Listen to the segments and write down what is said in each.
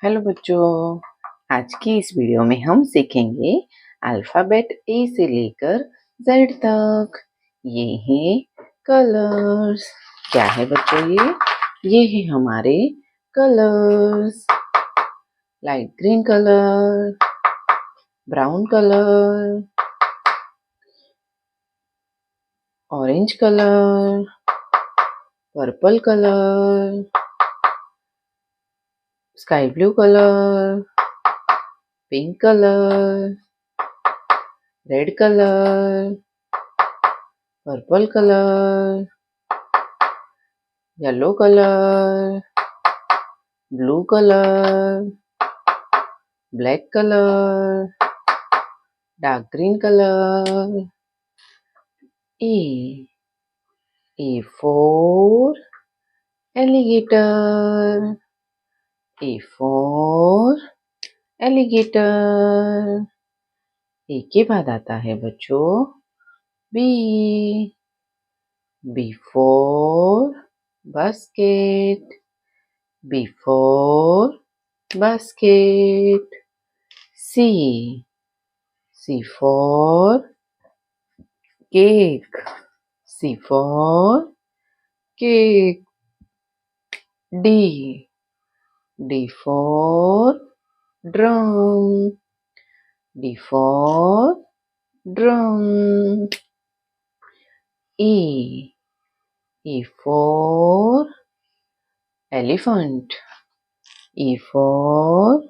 Hello बच्चों, आज की इस वीडियो में हम सीखेंगे अल्फ़ाबेट ए से लेकर जेड तक। ये हैं कलर्स। क्या है बच्चों ये है हमारे colours. Light green colour, brown colour, orange colour, purple colour, sky blue colour, pink colour, red colour, purple colour, yellow colour, blue colour, black colour, dark green colour. A for alligator. A for alligator. A के बाद आता है बच्चों B. B for basket. B for basket. C. C for cake. C for cake. D. D for drum. D for drum. E. E for elephant. E for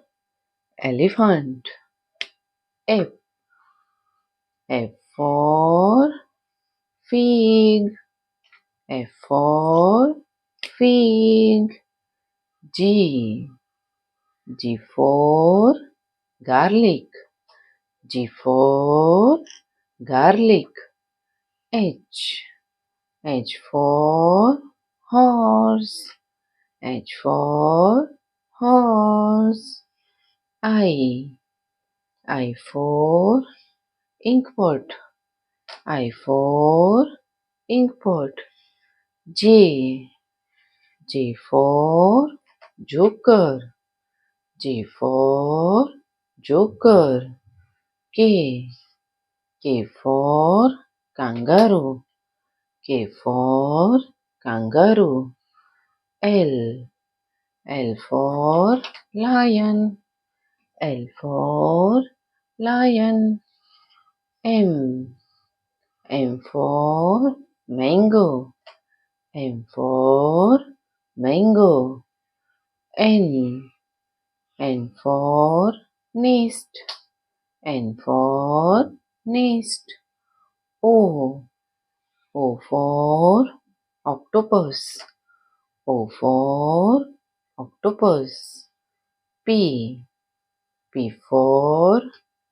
elephant. F. F for fig. F for fig. G. G for garlic. G for garlic. H. H for horse. H for horse. I. I for ink pot. I for ink pot. J. J for joker. J for joker. K. K for kangaroo. K for kangaroo. L. L for lion. L for lion. M. M for mango. M for mango. N. N for nest. N for nest. O. O for octopus. O for octopus. P. P for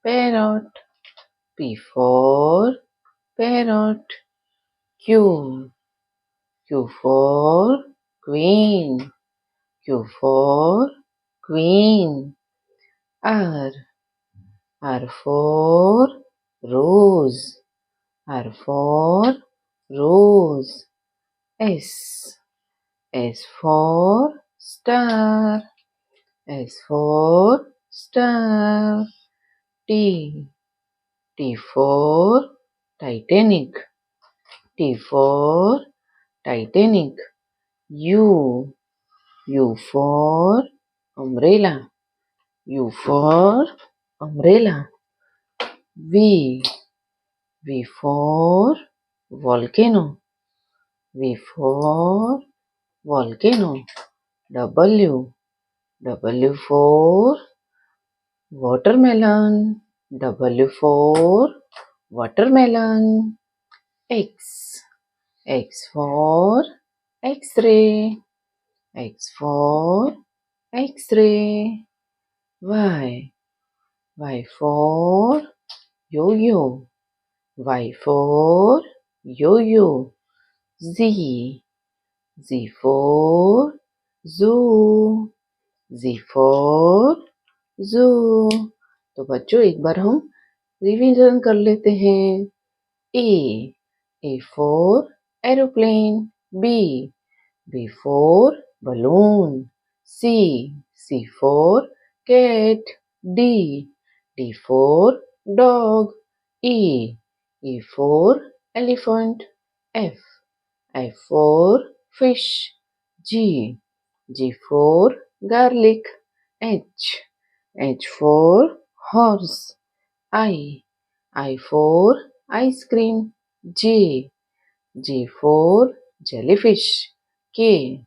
parrot. P for parrot. Q. Q for queen. Q for queen. R. R for rose. R for rose. S. S for star. S for star. T. T for Titanic. T for Titanic. U. U for umbrella. U for umbrella. V. V for volcano. V for volcano. W. W for watermelon. W for watermelon. X. X for X-ray. X for X-ray. Y. Y for yo-yo. Y for yo-yo. Z. Z for zoo. Z for zoo. तो बच्चों एक बार हम revision कर लेते हैं। A. A for aeroplane. B. B for balloon. C. C for cat. D. D for dog. E. E for elephant. F. F for fish. G. G for garlic. H. H for horse. I. I for ice cream. J. J for jellyfish. K.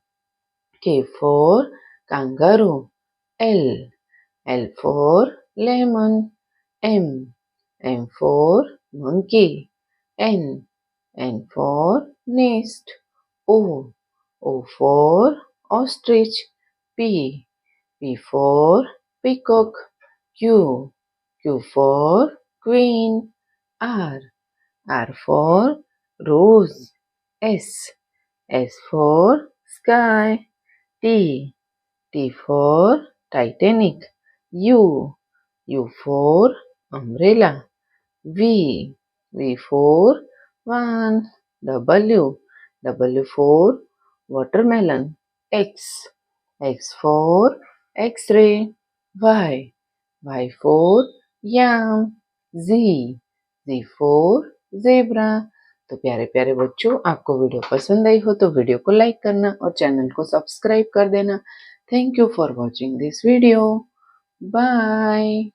K for kangaroo. L. L for lemon. M. M for monkey. N. N for nest. O. O for ostrich. P. P for peacock. Q. Q for queen. R. R for rose. S. S for sky. T. T for Titanic. U. U for umbrella. V. V for van. W. W for watermelon. X. X for X-ray. Y. Y for yam. Z. Z for zebra। तो प्यारे प्यारे बच्चों, आपको video पसंद आई हो तो video को like करना और चैनल को सब्सक्राइब कर देना। Thank you for watching this video. Bye.